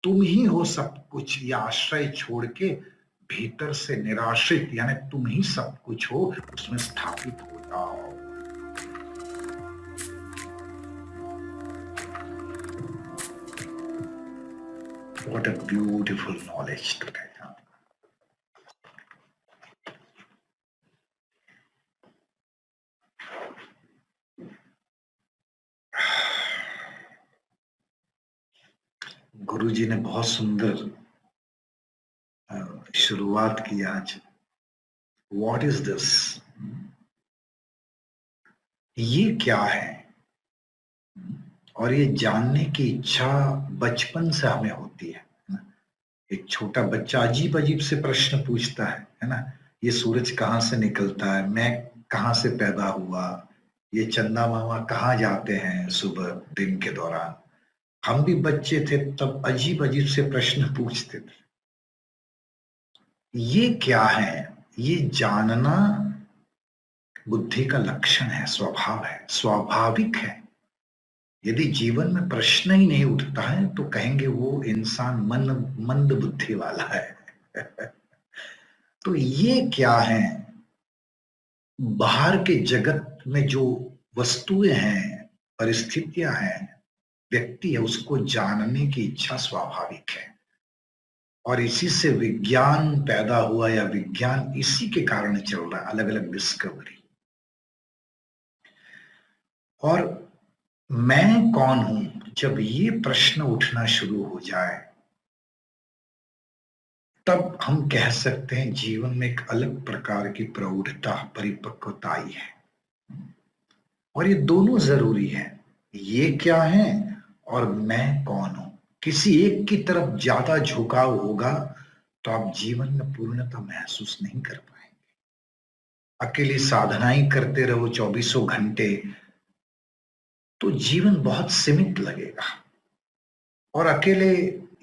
तुम ही हो सब कुछ, ये आश्रय छोड़ के भीतर से निराश्रित, यानी तुम ही सब कुछ हो, उसमें स्थापित हो जाओ। What a beautiful knowledge today. गुरुजी ने बहुत सुंदर शुरुआत की आज। What is this? ये क्या है? और ये जानने की इच्छा बचपन से हमें होती है ना? एक छोटा बच्चा अजीब अजीब से प्रश्न पूछता है ना? ये सूरज कहाँ से निकलता है? मैं कहाँ से पैदा हुआ? ये चंदा मामा कहाँ जाते हैं सुबह दिन के दौरान? हम भी बच्चे थे तब अजीब अजीब से प्रश्न पूछते थे। ये क्या है? ये जानना बुद्धि का लक्षण है, स्वभाव है, स्वाभाविक है। यदि जीवन में प्रश्न ही नहीं उठता है तो कहेंगे वो इंसान मंद बुद्धि वाला है। तो ये क्या है? बाहर के जगत में जो वस्तुएं हैं, परिस्थितियां हैं, व्यक्ति है, उसको जानने की इच्छा स्वाभाविक है। और इसी से विज्ञान पैदा हुआ, या विज्ञान इसी के कारण चल रहा है, अलग अलग डिस्कवरी। और मैं कौन हूं, जब ये प्रश्न उठना शुरू हो जाए तब हम कह सकते हैं जीवन में एक अलग प्रकार की प्रौढ़ता, परिपक्वता आई है। और ये दोनों जरूरी है। ये क्या है और मैं कौन हूं। किसी एक की तरफ ज्यादा झुकाव होगा तो आप जीवन में पूर्णता महसूस नहीं कर पाएंगे। अकेली साधनाएं करते रहो 24 घंटे तो जीवन बहुत सीमित लगेगा। और अकेले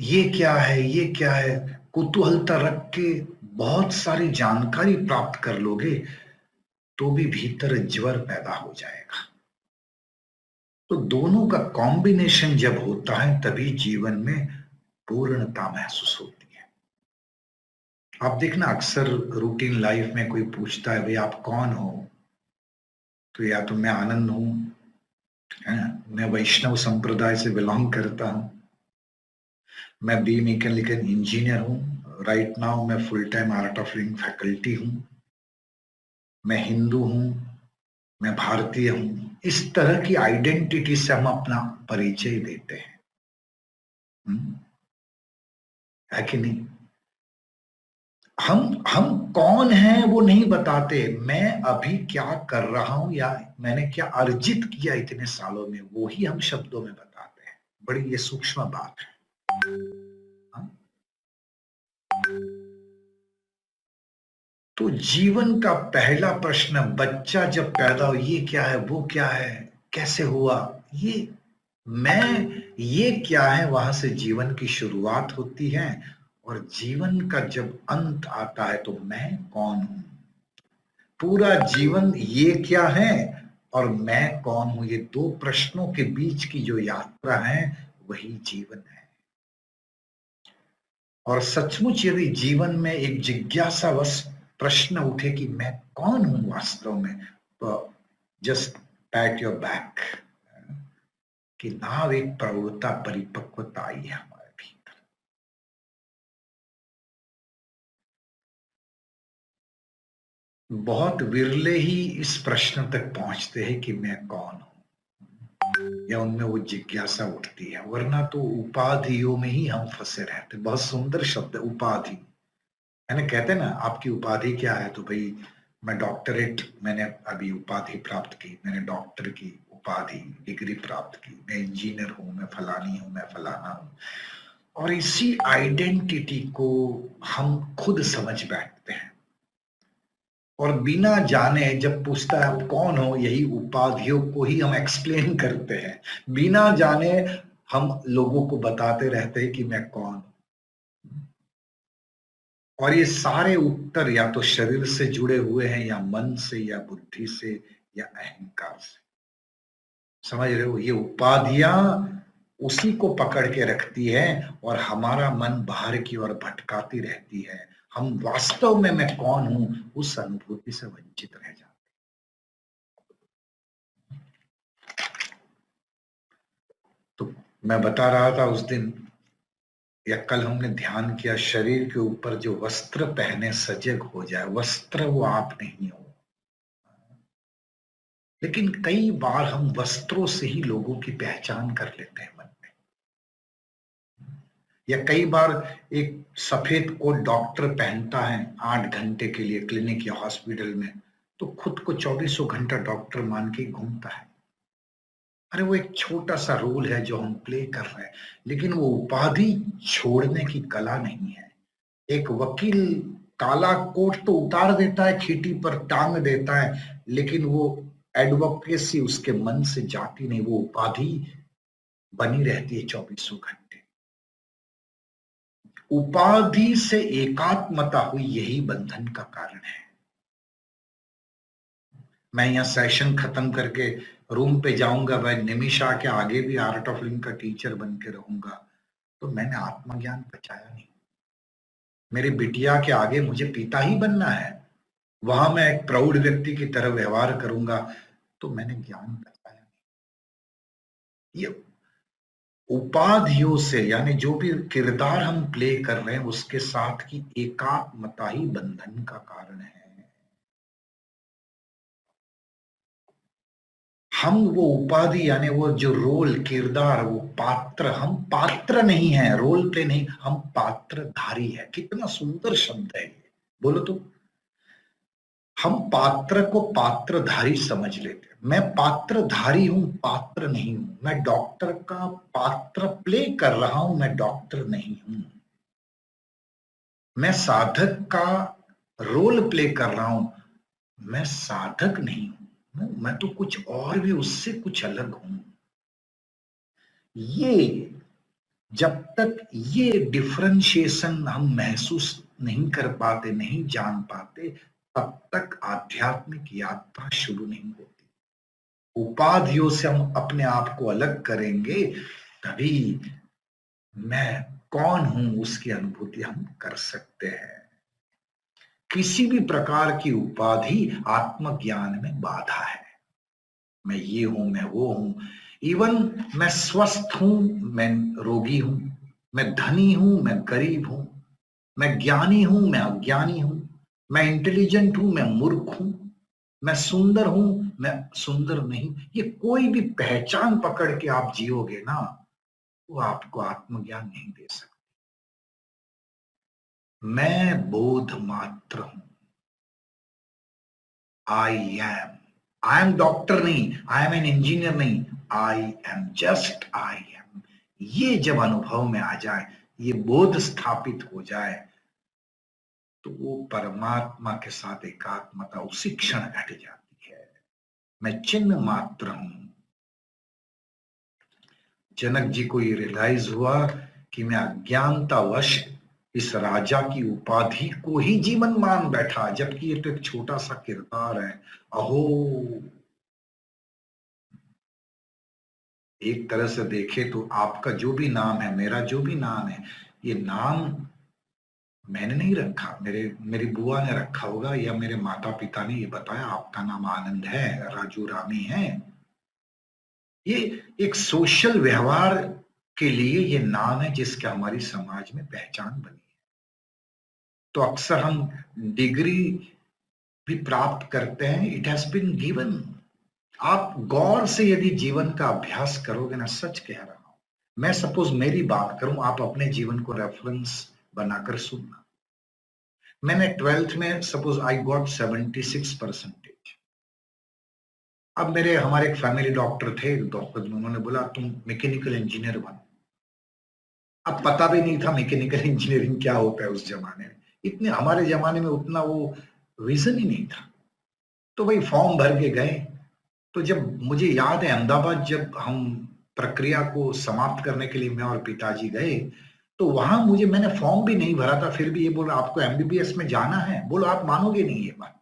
ये क्या है, ये क्या है, कुतूहलता रख के बहुत सारी जानकारी प्राप्त कर लोगे तो भी भीतर ज्वर पैदा हो जाएगा। तो दोनों का कॉम्बिनेशन जब होता है तभी जीवन में पूर्णता महसूस होती है। आप देखना अक्सर रूटीन लाइफ में कोई पूछता है भाई आप कौन हो, तो या तो मैं आनंद हूं, है ना? मैं वैष्णव संप्रदाय से बिलोंग करता हूं, मैं बी मैकेनिकल इंजीनियर हूं, राइट नाउ मैं full time art of living faculty हूं, मैं हिंदू हूं, मैं भारतीय हूं। इस तरह की आइडेंटिटी से हम अपना परिचय देते हैं। है कि नहीं? हम कौन हैं वो नहीं बताते। मैं अभी क्या कर रहा हूं या मैंने क्या अर्जित किया इतने सालों में, वो ही हम शब्दों में बताते हैं। बड़ी ये सूक्ष्म बात है। हाँ? तो जीवन का पहला प्रश्न, बच्चा जब पैदा हो, ये क्या है, वो क्या है, कैसे हुआ, ये मैं, ये क्या है, वहां से जीवन की शुरुआत होती है। और जीवन का जब अंत आता है तो मैं कौन हूं। पूरा जीवन ये क्या है और मैं कौन हूं, ये दो प्रश्नों के बीच की जो यात्रा है वही जीवन है। और सचमुच यदि जीवन में एक जिज्ञासावश प्रश्न उठे कि मैं कौन हूं वास्तव में, तो जस्ट पैट योर बैक कि नाव एक प्रौढ़ता, परिपक्वता आई है हमारे भीतर। बहुत विरले ही इस प्रश्न तक पहुंचते हैं कि मैं कौन हूं, या उनमें वो जिज्ञासा उठती है। वरना तो उपाधियों में ही हम फंसे रहते। बहुत सुंदर शब्द है उपाधि, है ना? कहते हैं ना आपकी उपाधि क्या है, तो भाई मैं डॉक्टरेट, मैंने अभी उपाधि प्राप्त की, मैंने डॉक्टर की उपाधि डिग्री प्राप्त की, मैं इंजीनियर हूं, मैं फलानी हूं, मैं फलाना हूं। और इसी आइडेंटिटी को हम खुद समझ बैठते हैं। और बिना जाने जब पूछता है आप कौन हो, यही उपाधियों को ही हम एक्सप्लेन करते हैं। बिना जाने हम लोगों को बताते रहते हैं कि मैं कौन हूं। और ये सारे उत्तर या तो शरीर से जुड़े हुए हैं, या मन से, या बुद्धि से, या अहंकार से। समझ रहे हो? ये उपाधियां उसी को पकड़ के रखती है और हमारा मन बाहर की ओर भटकाती रहती है। हम वास्तव में मैं कौन हूं उस अनुभूति से वंचित रह जाते। तो मैं बता रहा था उस दिन या कल हमने ध्यान किया, शरीर के ऊपर जो वस्त्र पहने सजग हो जाए, वस्त्र वो आप नहीं हो। लेकिन कई बार हम वस्त्रों से ही लोगों की पहचान कर लेते हैं मन में। या कई बार एक सफेद कोट डॉक्टर पहनता है 8 घंटे के लिए क्लिनिक या हॉस्पिटल में, तो खुद को 24 घंटा डॉक्टर मान के घूमता है। अरे वो एक छोटा सा रोल है जो हम प्ले कर रहे हैं, लेकिन वो उपाधि छोड़ने की कला नहीं है। एक वकील काला कोट तो उतार देता है, खीटी पर टांग देता है, लेकिन वो एडवोकेसी उसके मन से जाती नहीं, वो उपाधि बनी रहती है 24 घंटे। उपाधि से एकात्मता हुई, यही बंधन का कारण है। मैं यहाँ सेशन खत्म करके रूम पे जाऊंगा, भाई निमिषा के आगे भी आर्ट ऑफ लिविंग का टीचर बन के रहूंगा, तो मैंने आत्मज्ञान बचाया नहीं। मेरी बिटिया के आगे मुझे पिता ही बनना है, वहां मैं एक प्राउड व्यक्ति की तरह व्यवहार करूंगा, तो मैंने ज्ञान बचाया नहीं। ये उपाधियों से, यानी जो भी किरदार हम प्ले कर रहे हैं उसके साथ की एकात्मता ही बंधन का कारण है। हम वो उपाधि यानी वो जो रोल किरदार, वो पात्र, हम पात्र नहीं है, रोल प्ले नहीं, हम पात्रधारी है। कितना सुंदर शब्द है ये, बोलो तो। हम पात्र को पात्रधारी समझ लेते हैं। मैं पात्रधारी हूं, पात्र नहीं हूं। मैं डॉक्टर का पात्र प्ले कर रहा हूं, मैं डॉक्टर नहीं हूं। मैं साधक का रोल प्ले कर रहा हूं, मैं साधक नहीं हूं। मैं तो कुछ और भी, उससे कुछ अलग हूं। ये जब तक ये डिफरेंशिएशन हम महसूस नहीं कर पाते, नहीं जान पाते, तब तक आध्यात्मिक यात्रा शुरू नहीं होती। उपाधियों से हम अपने आप को अलग करेंगे, तभी मैं कौन हूं उसकी अनुभूति हम कर सकते हैं। किसी भी प्रकार की उपाधि आत्मज्ञान में बाधा है। मैं ये हूं, मैं वो हूं। इवन मैं स्वस्थ हूं, मैं रोगी हूं। मैं धनी हूं, मैं गरीब हूं। मैं ज्ञानी हूं, मैं अज्ञानी हूं। मैं इंटेलिजेंट हूं, मैं मूर्ख हूं। मैं सुंदर हूं, मैं सुंदर नहीं। ये कोई भी पहचान पकड़ के आप जियोगे ना, वो आपको आत्मज्ञान नहीं दे सकता। मैं बोध मात्र हूं। आई एम डॉक्टर नहीं, आई एम एन इंजीनियर नहीं, I am just I am. ये जब अनुभव में आ जाए, ये बोध स्थापित हो जाए, तो वो परमात्मा के साथ एकात्मता उसी क्षण घट जाती है। मैं चिन्ह मात्र हूं। जनक जी को ये रियलाइज हुआ कि मैं अज्ञानतावश इस राजा की उपाधि को ही जीवन मान बैठा, जबकि ये तो एक छोटा सा किरदार है। अहो, एक तरह से देखे तो आपका जो भी नाम है, मेरा जो भी नाम है, ये नाम मैंने नहीं रखा, मेरी बुआ ने रखा होगा, या मेरे माता पिता ने ये बताया आपका नाम आनंद है, राजू रामी है। ये एक सोशल व्यवहार के लिए ये नाम है जिसका हमारी समाज में पहचान बनी है। तो अक्सर हम डिग्री भी प्राप्त करते हैं, इट हैज बीन गिवन। आप गौर से यदि जीवन का अभ्यास करोगे ना, सच कह रहा हूं, मैं सपोज मेरी बात करूं, आप अपने जीवन को रेफरेंस बनाकर सुनना। मैंने 12th में सपोज आई गॉट 76%। अब हमारे एक फैमिली डॉक्टर थे, डॉक्टर, उन्होंने बोला तुम मैकेनिकल इंजीनियर बनो। अब पता भी नहीं था मैकेनिकल इंजीनियरिंग क्या होता है उस जमाने में, इतने हमारे जमाने में उतना वो विजन ही नहीं था। तो भाई फॉर्म भर के गए। तो जब मुझे याद है अहमदाबाद जब हम प्रक्रिया को समाप्त करने के लिए मैं और पिताजी गए, तो वहां मैंने फॉर्म भी नहीं भरा था, फिर भी ये बोला आपको एमबीबीएस में जाना है। बोलो आप मानोगे नहीं ये बात।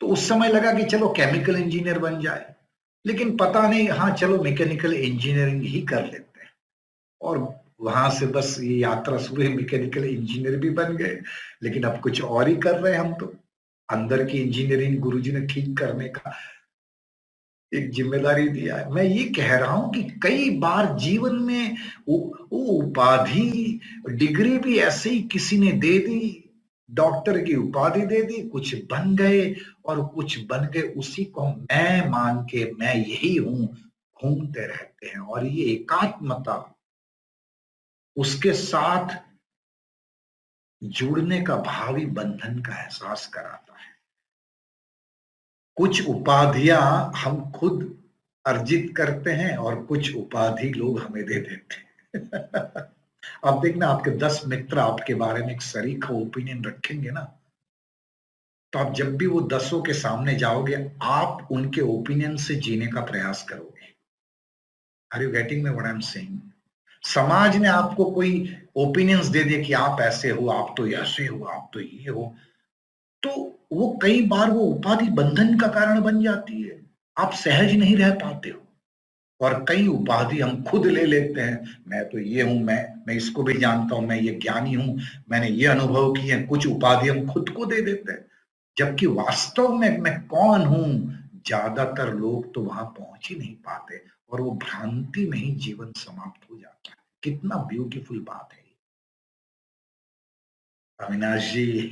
तो उस समय लगा कि चलो केमिकल इंजीनियर बन जाए। लेकिन पता नहीं, हाँ चलो मैकेनिकल इंजीनियरिंग ही कर लेते हैं, और वहां से बस ये यात्रा शुरू है, मैकेनिकल इंजीनियर भी बन गए, लेकिन अब कुछ और ही कर रहे हैं हम तो। अंदर की इंजीनियरिंग गुरुजी ने ठीक करने का एक जिम्मेदारी दिया है। मैं ये कह रहा हूं कि कई बार जीवन में वो उपाधि, डिग्री भी ऐसे ही किसी ने दे दी, डॉक्टर की उपाधि दे दी, कुछ बन गए, और कुछ बन के उसी को मैं मान के मैं यही हूं घूमते रहते हैं। और ये एकात्मता उसके साथ जुड़ने का भावी बंधन का एहसास कराता है। कुछ उपाधियां हम खुद अर्जित करते हैं और कुछ उपाधि लोग हमें दे देते हैं। अब देखना, आपके 10 मित्र आपके बारे में एक सरीखा ओपिनियन रखेंगे ना, तो आप जब भी वो 10 के सामने जाओगे, आप उनके ओपिनियन से जीने का प्रयास करोगे। Are you getting me what I am saying? समाज ने आपको कोई ओपिनियंस दे दिए कि आप ऐसे हो, आप तो ऐसे हो, आप तो ये हो, तो वो कई बार वो उपाधि बंधन का कारण बन जाती है। आप सहज नहीं रह पाते हो, और कई उपाधि हम खुद ले लेते हैं। मैं तो ये हूं, मैं इसको भी जानता हूं, मैं ये ज्ञानी हूं, मैंने ये अनुभव किए हैं। कुछ उपाधि हम खुद को दे देते हैं, जबकि वास्तव में मैं कौन हूं, ज्यादातर लोग तो वहां पहुंच ही नहीं पाते, और वो भ्रांति में ही जीवन समाप्त हो जाता है। कितना ब्यूटीफुल बात है अविनाश जी।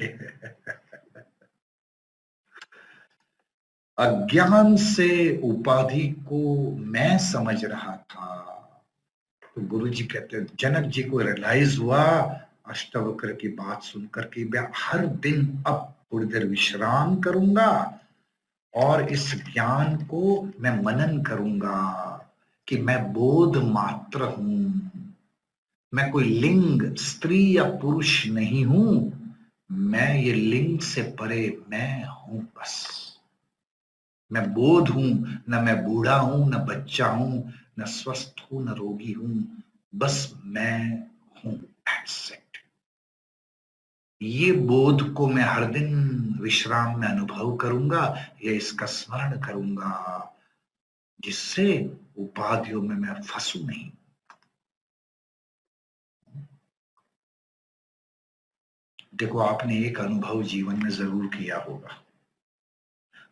अज्ञान से उपाधि को मैं समझ रहा था, तो गुरु जी कहते हैं, जनक जी को रियलाइज हुआ अष्टावक्र की बात सुनकर कि मैं हर दिन अब थोड़ी देर विश्राम करूंगा, और इस ज्ञान को मैं मनन करूंगा कि मैं बोध मात्र हूं, मैं कोई लिंग, स्त्री या पुरुष नहीं हूं, मैं ये लिंग से परे मैं हूं बस। मैं बोध हूं, न मैं बूढ़ा हूं, न बच्चा हूं, न स्वस्थ हूं, न रोगी हूं, बस मैं हूं। That's it। ये बोध को मैं हर दिन विश्राम में अनुभव करूंगा, ये इसका स्मरण करूंगा, जिससे उपाधियों में मैं फंसू नहीं। देखो, आपने एक अनुभव जीवन में जरूर किया होगा।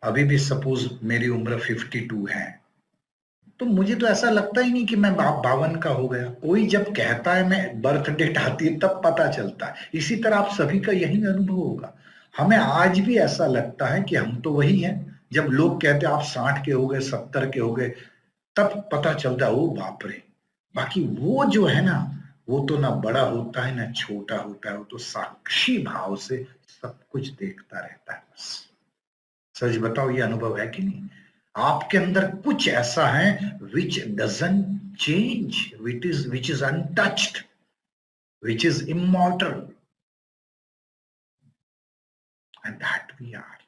अभी भी सपोज मेरी उम्र 52 है, तो मुझे तो ऐसा लगता ही नहीं कि मैं 52 का हो गया। कोई जब कहता है, मैं बर्थ डेट आती है तब पता चलता है। इसी तरह आप सभी का यही अनुभव होगा। हमें आज भी ऐसा लगता है कि हम तो वही हैं। जब लोग कहते हैं आप 60 के हो गए, 70 के हो गए, तब पता चलता है, ओ बाप रे। बाकी वो जो है ना, वो तो ना बड़ा होता है ना छोटा होता है, वो तो साक्षी भाव से सब कुछ देखता रहता है बस। सच बताओ, ये अनुभव है कि नहीं? आपके अंदर कुछ ऐसा है which doesn't change, which is untouched, which is immortal, and that we are.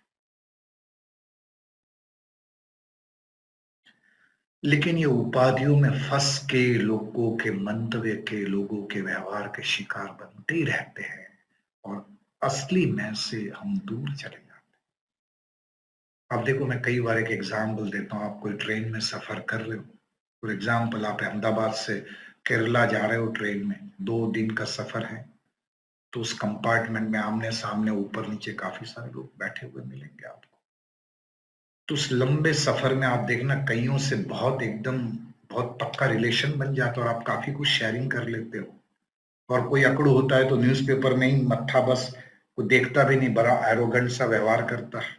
लेकिन ये उपाधियों में फंस के लोगों के मंतव्य के, लोगों के व्यवहार के शिकार बनते ही रहते हैं, और असली मैं से हम दूर चले जाते हैं। अब देखो, मैं कई बार एक एग्जाम्पल देता हूँ। आप कोई ट्रेन में सफर कर रहे हो, फॉर एग्जाम्पल आप अहमदाबाद से केरला जा रहे हो ट्रेन में, 2 दिन का सफर है, तो उस कंपार्टमेंट में आमने सामने ऊपर नीचे काफी सारे लोग बैठे हुए मिलेंगे आपको। तो उस लंबे सफर में आप देखना, कईयों से बहुत एकदम बहुत पक्का रिलेशन बन जाता है, और आप काफी कुछ शेयरिंग कर लेते हो। और कोई अकड़ू होता है तो न्यूज़पेपर में ही मत्था, बस कोई देखता भी नहीं, बड़ा एरोगेंट सा व्यवहार करता है।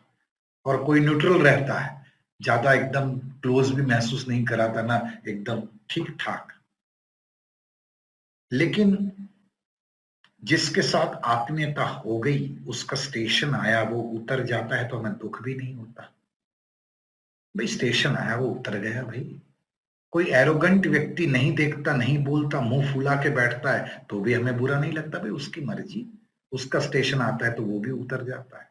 और कोई न्यूट्रल रहता है, ज्यादा एकदम क्लोज भी महसूस नहीं कराता ना, एकदम ठीक ठाक। लेकिन जिसके साथ आत्मीयता हो गई, उसका स्टेशन आया, वो उतर जाता है, तो हमें दुख भी नहीं होता। भाई स्टेशन आया, वो उतर गया भाई। कोई एरोगेंट व्यक्ति नहीं देखता, नहीं बोलता, मुंह फुला के बैठता है, तो भी हमें बुरा नहीं लगता। भाई उसकी मर्जी, उसका स्टेशन आता है तो वो भी उतर जाता है,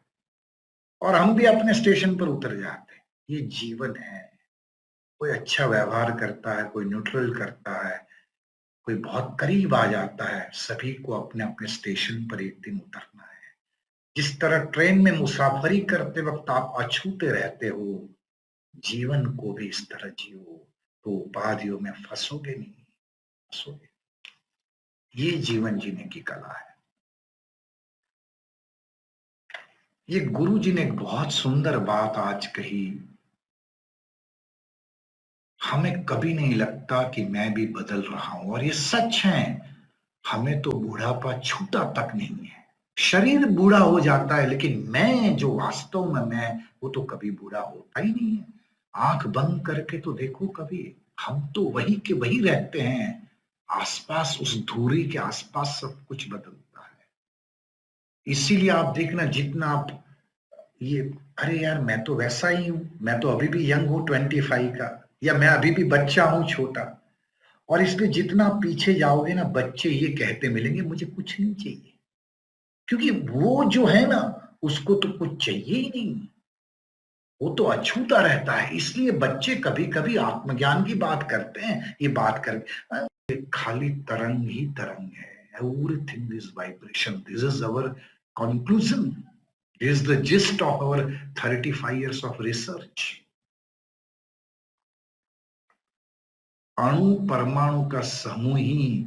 और हम भी अपने स्टेशन पर उतर जाते हैं। ये जीवन है। कोई अच्छा व्यवहार करता है, कोई न्यूट्रल करता है, कोई बहुत करीब आ जाता है। सभी को अपने अपने स्टेशन पर एक दिन उतरना है। जिस तरह ट्रेन में मुसाफरी करते वक्त आप अछूते रहते हो, जीवन को भी इस तरह जियो तो उपाधियों में फंसोगे नहीं, फंसोगे। ये जीवन जीने की कला है। ये गुरु जी ने एक बहुत सुंदर बात आज कही, हमें कभी नहीं लगता कि मैं भी बदल रहा हूं, और ये सच है। हमें तो बुढ़ापा छूटा तक नहीं है। शरीर बूढ़ा हो जाता है, लेकिन मैं जो वास्तव में मैं, वो तो कभी बूढ़ा होता ही नहीं है। आंख बंद करके तो देखो कभी, हम तो वही के वही रहते हैं। आसपास उस धुरी के आसपास सब कुछ बदलता है। इसीलिए आप देखना, जितना आप ये, अरे यार मैं तो वैसा ही हूं, मैं तो अभी भी यंग हूं 25 का, या मैं अभी भी बच्चा हूं छोटा। और इसलिए जितना पीछे जाओगे ना, बच्चे ये कहते मिलेंगे मुझे कुछ नहीं चाहिए, क्योंकि वो जो है ना, उसको तो कुछ चाहिए ही नहीं, वो तो अछूता रहता है। इसलिए बच्चे कभी कभी आत्मज्ञान की बात करते हैं, ये बात कर, ये खाली तरंग ही तरंग है। Everything is vibration, this is our conclusion, this is the gist of our 35 years of research. अणु परमाणु का समूह ही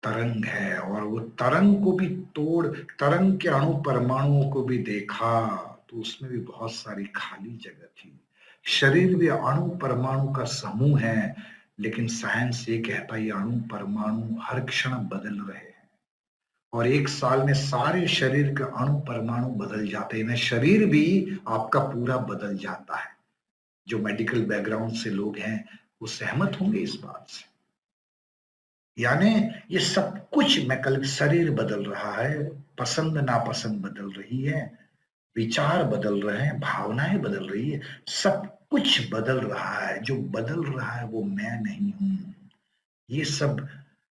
तरंग है, और वो तरंग को भी तोड़, तरंग के अणु परमाणुओं को भी देखा तो उसमें भी बहुत सारी खाली जगह थी। शरीर भी अणु परमाणु का समूह है, लेकिन साइंस ये कहता है ये अणु परमाणु हर क्षण बदल रहे हैं, और एक साल में सारे शरीर के अणु परमाणु बदल जाते हैं। शरीर भी आपका पूरा बदल जाता है। जो मेडिकल बैकग्राउंड से लोग हैं वो सहमत होंगे इस बात से। यानी ये सब कुछ, मैं कल, शरीर बदल रहा है, पसंद नापसंद बदल रही है, विचार बदल रहे हैं, भावनाएं बदल रही है, सब कुछ बदल रहा है। जो बदल रहा है वो मैं नहीं हूं, ये सब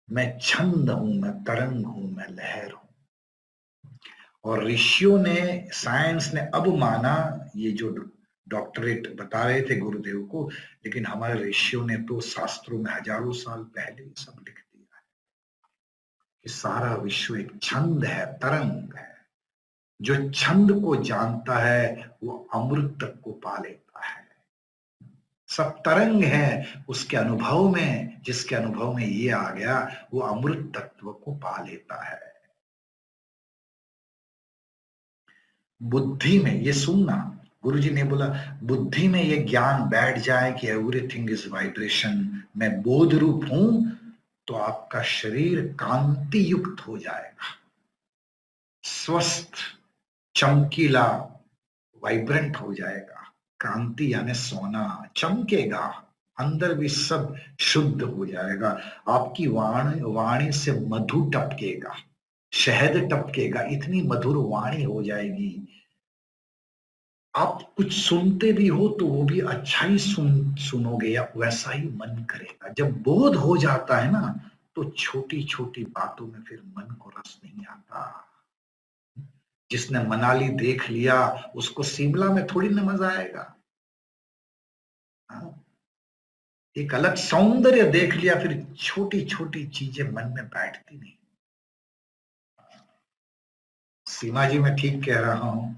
मैं छंद हूं, मैं तरंग हूं, मैं लहर हूं। और ऋषियों ने, साइंस ने अब माना, ये जो डॉक्टरेट बता रहे थे गुरुदेव को, लेकिन हमारे ऋषियों ने तो शास्त्रों में हजारों साल पहले ही सब लिख दिया कि सारा विश्व एक छंद है, तरंग है। जो छंद को जानता है वो अमृत तक को पा लेता है। सब तरंग है उसके अनुभव में, जिसके अनुभव में ये आ गया वो अमृत तत्व को पा लेता है। बुद्धि में ये सुनना, गुरुजी ने बोला बुद्धि में ये ज्ञान बैठ जाए कि एवरीथिंग इज वाइब्रेशन, मैं बोध रूप हूं, तो आपका शरीर कांति युक्त हो जाएगा, स्वस्थ, चमकीला, वाइब्रेंट हो जाएगा। कांति यानी सोना, चमकेगा, अंदर भी सब शुद्ध हो जाएगा। आपकी वाणी वाणी से मधु टपकेगा, शहद टपकेगा, इतनी मधुर वाणी हो जाएगी। आप कुछ सुनते भी हो तो वो भी अच्छा ही सुनोगे, या वैसा ही मन करेगा। जब बोध हो जाता है ना, तो छोटी छोटी बातों में फिर मन को रस नहीं आता। जिसने मनाली देख लिया उसको शिमला में थोड़ी ना मजा आएगा। हाँ? एक अलग सौंदर्य देख लिया, फिर छोटी छोटी चीजें मन में बैठती नहीं। सीमा जी मैं ठीक कह रहा हूं।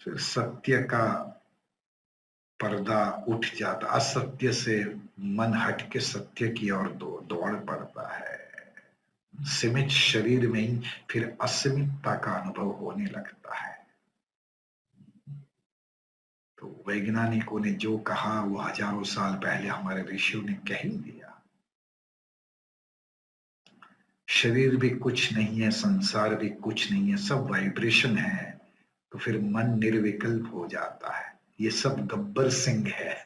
फिर सत्य का पर्दा उठ जाता, असत्य से मन हट के सत्य की ओर दौड़ पड़ता है। सीमित शरीर में ही फिर असीमितता का अनुभव होने लगता है। तो वैज्ञानिकों ने जो कहा वो हजारों साल पहले हमारे ऋषियों ने कह ही दिया। शरीर भी कुछ नहीं है, संसार भी कुछ नहीं है, सब वाइब्रेशन है। तो फिर मन निर्विकल्प हो जाता है। ये सब गब्बर सिंह है।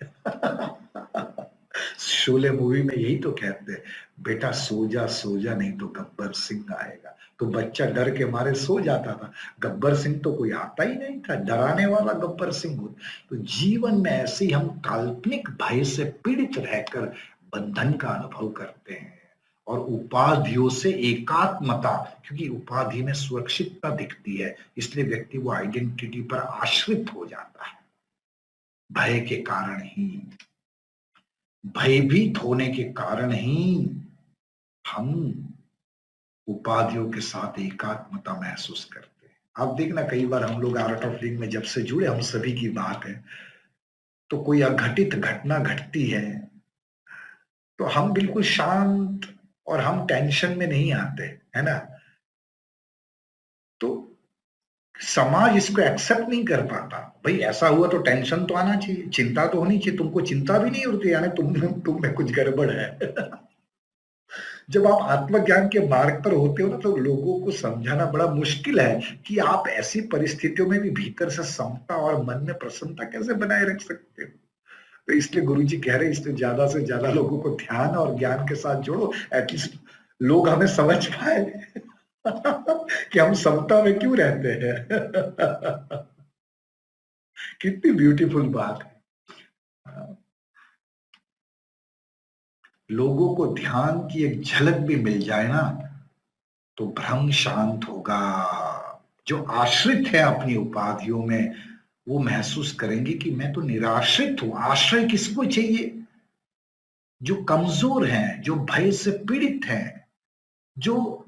शोले मूवी में यही तो कहते हैं, बेटा सो जा नहीं तो गब्बर सिंह आएगा। तो बच्चा डर के मारे सो जाता था। गब्बर सिंह तो कोई आता ही नहीं था, डराने वाला गब्बर सिंह। तो जीवन में ऐसे ही हम काल्पनिक भय से पीड़ित रहकर बंधन का अनुभव करते हैं, और उपाधियों से एकात्मता, क्योंकि उपाधि में सुरक्षितता दिखती है, इसलिए व्यक्ति वो आइडेंटिटी पर आश्रित हो जाता है। भय के कारण ही, भयभीत होने के कारण ही हम उपाधियों के साथ एकात्मता महसूस करते हैं। आप देखना कई बार हम लोग आर्ट ऑफ लिविंग में जब से जुड़े, हम सभी की बात है, तो कोई अघटित घटना घटती है तो हम बिल्कुल शांत और हम टेंशन में नहीं आते, है ना? तो समाज इसको एक्सेप्ट नहीं कर पाता। भाई ऐसा हुआ तो टेंशन तो आना चाहिए, चिंता तो होनी चाहिए, तुमको चिंता भी नहीं होती, यानी तुम में कुछ गड़बड़ है। जब आप आत्मज्ञान के मार्ग पर होते हो ना, तो लोगों को समझाना बड़ा मुश्किल है कि आप ऐसी परिस्थितियों में भी भीतर से समता और मन में प्रसन्नता कैसे बनाए रख सकते हो। तो इसलिए गुरुजी कह रहे हैं, इसलिए ज्यादा से ज्यादा लोगों को ध्यान और ज्ञान के साथ जोड़ो, एटलीस्ट लोग हमें समझ पाए कि हम समता में क्यों रहते हैं। कितनी ब्यूटीफुल बात है। लोगों को ध्यान की एक झलक भी मिल जाए ना, तो भ्रम शांत होगा। जो आश्रित है अपनी उपाधियों में, वो महसूस करेंगे कि मैं तो निराश्रित हूं। आश्रय किसको चाहिए? जो कमजोर हैं, जो भय से पीड़ित हैं, जो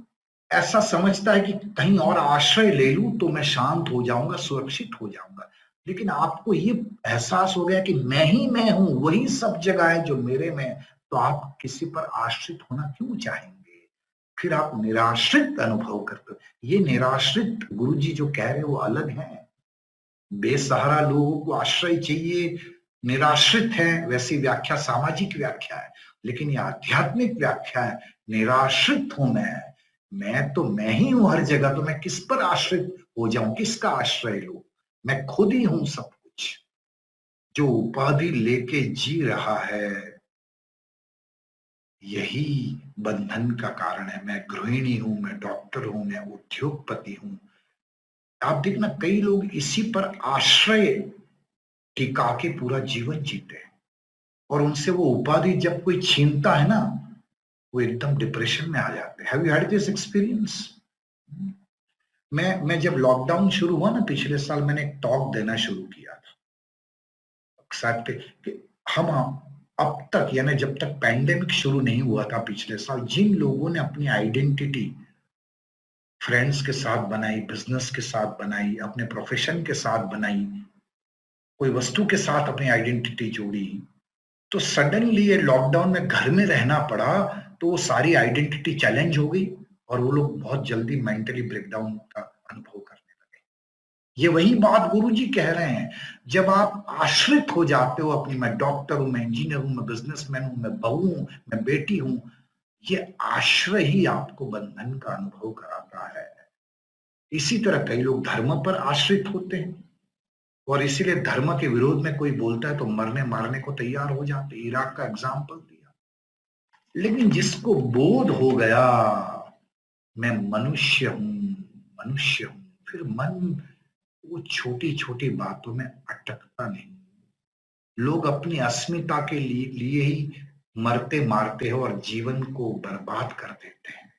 ऐसा समझता है कि कहीं और आश्रय ले लूं तो मैं शांत हो जाऊंगा, सुरक्षित हो जाऊंगा। लेकिन आपको ये एहसास हो गया कि मैं हूं, वही सब जगह है जो मेरे में है, तो आप किसी पर आश्रित होना क्यों चाहेंगे? फिर आप निराश्रित अनुभव करते हो। ये निराश्रित गुरुजी जो कह रहे हैं वो अलग है। बेसहारा लोगों को आश्रय चाहिए, निराश्रित है, वैसी व्याख्या सामाजिक व्याख्या है। लेकिन ये आध्यात्मिक व्याख्या है, निराश्रित हूं मैं तो मैं ही हूं हर जगह, तो मैं किस पर आश्रित हो जाऊं, किसका आश्रय लूं? मैं खुद ही हूं सब कुछ। जो उपाधि लेके जी रहा है, यही बंधन का कारण है। मैं गृहिणी हूं, मैं डॉक्टर हूं, मैं उद्योगपति हूं। आप देखना कई लोग इसी पर आश्रय टिका के पूरा जीवन जीते हैं, और उनसे वो उपाधि जब कोई छीनता है ना, वो एकदम डिप्रेशन में आ जाते हैं। Have you had this experience? मैं जब लॉकडाउन शुरू हुआ ना पिछले साल, मैंने एक टॉक देना शुरू किया था साथ कि हम अब तक, यानी जब तक पैंडेमिक शुरू नहीं हुआ था पिछले साल, जिन लोगों ने अपनी आइडेंटिटी फ्रेंड्स के साथ बनाई, बिजनेस के साथ बनाई, अपने प्रोफेशन के साथ बनाई, कोई वस्तु के साथ अपनी आइडेंटिटी जोड़ी, तो सडनली ये लॉकडाउन में घर में रहना पड़ा, तो वो सारी आइडेंटिटी चैलेंज हो गई, और वो लोग बहुत जल्दी मेंटली ब्रेकडाउन का अनुभव करने लगे। ये वही बात गुरुजी कह रहे हैं। जब आप आश्रित हो जाते हो अपनी, मैं डॉक्टर हूं, मैं इंजीनियर हूं, मैं बिजनेसमैन हूं, मैं बहू हूं, मैं बेटी हूं, ये आश्रय ही आपको बंधन का अनुभव कराता है। इसी तरह कई लोग धर्म पर आश्रित होते हैं, और इसीलिए धर्म के विरोध में कोई बोलता है तो मरने मारने को तैयार हो जाते। इराक का एग्जाम्पल दिया। लेकिन जिसको बोध हो गया मैं मनुष्य हूं, मनुष्य हूं, फिर मन वो छोटी छोटी बातों में अटकता नहीं। लोग अपनी अस्मिता के लिए ही मरते मारते हो और जीवन को बर्बाद कर देते हैं।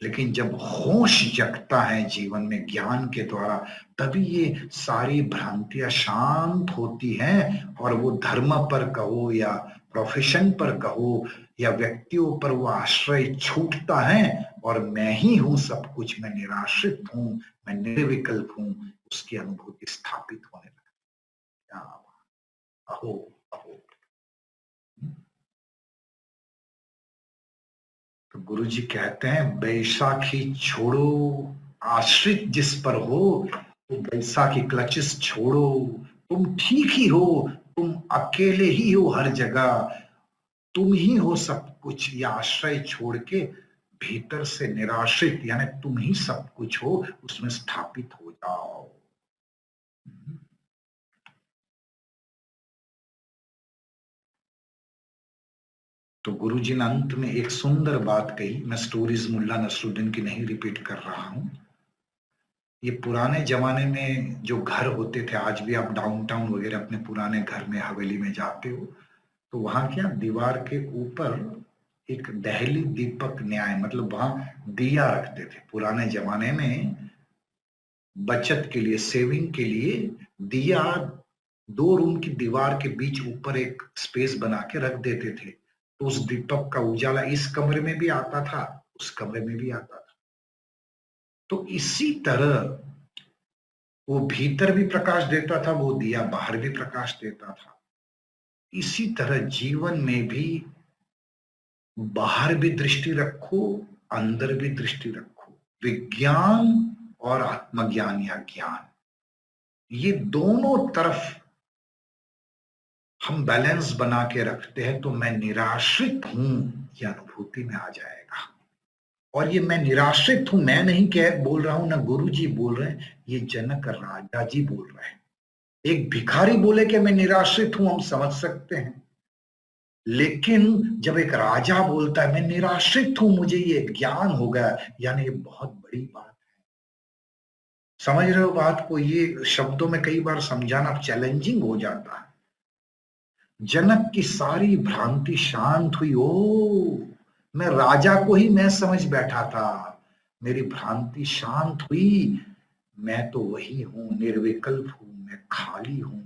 लेकिन जब होश जगता है जीवन में ज्ञान के द्वारा, तभी ये सारी भ्रांतियां शांत होती हैं, और वो धर्म पर कहो या प्रोफेशन पर कहो या व्यक्तियों पर, वो आश्रय छूटता है, और मैं ही हूं सब कुछ, मैं निराश्रित हूं, मैं निर्विकल्प हूं, उसकी अनुभूति स्थापित होने लगती है। अहो अहो। तो गुरु जी कहते हैं, बैसाखी छोड़ो, आश्रित जिस पर हो, तो बैसाखी क्लचेस छोड़ो। तुम ठीक ही हो, तुम अकेले ही हो हर जगह, तुम ही हो सब कुछ। ये आश्रय छोड़ के भीतर से निराश्रित, यानी तुम ही सब कुछ हो, उसमें स्थापित हो जाओ। तो गुरुजी ने अंत में एक सुंदर बात कही। मैं स्टोरीज मुल्ला नसरुद्दीन की नहीं रिपीट कर रहा हूं। ये पुराने जमाने में जो घर होते थे, आज भी आप डाउनटाउन वगैरह अपने पुराने घर में, हवेली में जाते हो, तो वहां क्या दीवार के ऊपर एक दहली दीपक न्याय, मतलब वहां दिया रखते थे पुराने जमाने में। बचत के लिए, सेविंग के लिए दिया 2 रूम की दीवार के बीच ऊपर एक स्पेस बना के रख देते थे, तो उस दीपक का उजाला इस कमरे में भी आता था, उस कमरे में भी आता था। तो इसी तरह वो भीतर भी प्रकाश देता था, वो दिया बाहर भी प्रकाश देता था। इसी तरह जीवन में भी बाहर भी दृष्टि रखो, अंदर भी दृष्टि रखो। विज्ञान और आत्मज्ञान या ज्ञान, ये दोनों तरफ हम बैलेंस बना के रखते हैं तो मैं निराश्रित हूं ये अनुभूति में आ जाएगा। और ये मैं निराश्रित हूं, मैं नहीं कह बोल रहा हूं, ना गुरु जी बोल रहे हैं, ये जनक राजा जी बोल रहे हैं। एक भिखारी बोले कि मैं निराश्रित हूं, हम समझ सकते हैं, लेकिन जब एक राजा बोलता है मैं निराश्रित हूं, मुझे ये ज्ञान हो गया, यानी ये बहुत बड़ी बात है। समझ रहे हो बात को? ये शब्दों में कई बार समझाना चैलेंजिंग हो जाता है। जनक की सारी भ्रांति शांत हुई। ओ, मैं राजा को ही मैं समझ बैठा था, मेरी भ्रांति शांत हुई। मैं तो वही हूं, निर्विकल्प हूं, मैं खाली हूं।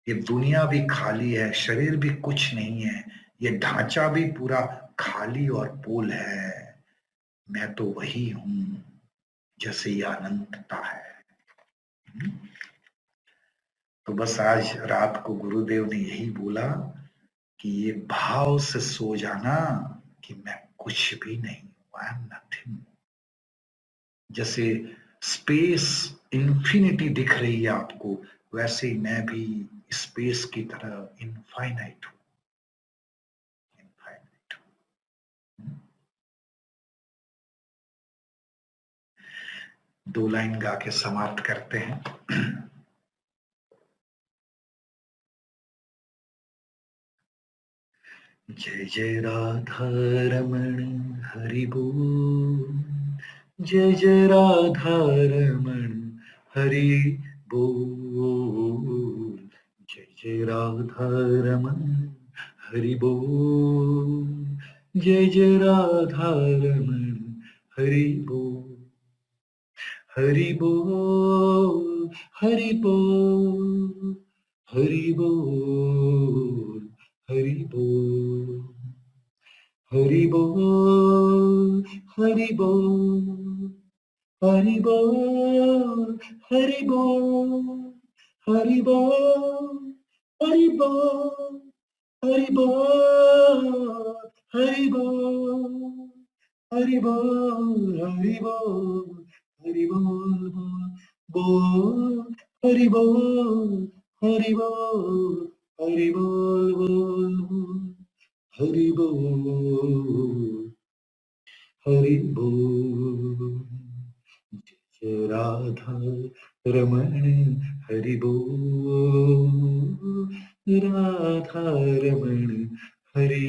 ये दुनिया भी खाली है, शरीर भी कुछ नहीं है, ये ढांचा भी पूरा खाली और पोल है। मैं तो वही हूं, जैसे ये अनंतता है। तो बस आज रात को गुरुदेव ने यही बोला कि ये भाव से सो जाना कि मैं कुछ भी नहीं हूं, आई एम नथिंग। जैसे स्पेस इन्फिनिटी दिख रही है आपको, वैसे ही मैं भी स्पेस की तरह इनफाइनाइट हूं, इनफाइनाइट हूं। दो लाइन गा के समाप्त करते हैं। जय जय राधा रमण हरि बोल, जय जय राधा रमण हरि बोल, जय जय राधा रमण हरि बोल, जय जय राधा रमण हरि बोल, हरि बोल, हरि बोल, हरि बोल, हरि बोल, हरि बोल, हरि बोल, हरि बोल, हरि बोल, हरि बोल, हरि बोल, हरि बोल, हरि बोल, हरि बोल, हरि बोल, हरि बोल, बोल, हरि बोल, हरि बोल, हरि बोल, बोल, हरि बोल, हरि बोल। जय राधा रमण हरि बोल, राधा रमण हरि